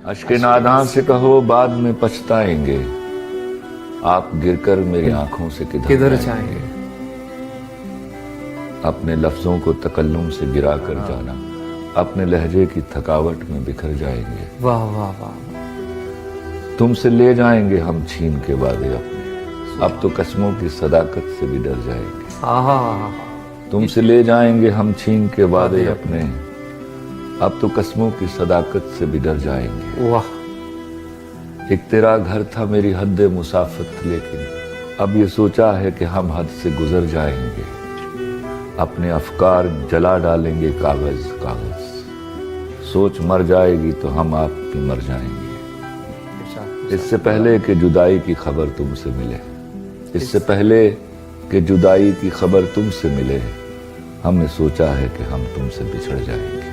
اشک ناداں سے کہو بعد میں پچھتائیں گے، آپ گر کر میری آنکھوں سے کدھر جائیں گے؟ اپنے لفظوں کو تکلم سے گرا کر جانا، اپنے لہجے کی تھکاوٹ میں بکھر جائیں گے۔ واہ واہ واہ، تم سے لے جائیں گے ہم چھین کے وعدے اپنے، اب تو قسموں کی صداقت سے بھی ڈر جائیں گے۔ آہا، تم سے لے جائیں گے ہم چھین کے وعدے اپنے، اب تو قسموں کی صداقت سے بھی ڈر جائیں گے۔ واہ، ایک تیرا گھر تھا میری حد مسافت، لیکن اب یہ سوچا ہے کہ ہم حد سے گزر جائیں گے۔ اپنے افکار جلا ڈالیں گے کاغذ کاغذ، سوچ مر جائے گی تو ہم آپ بھی مر جائیں گے۔ اس سے پہلے کہ جدائی کی خبر تم سے ملے، اس سے پہلے کہ جدائی کی خبر تم سے ملے، ہم نے سوچا ہے کہ ہم تم سے بچھڑ جائیں گے۔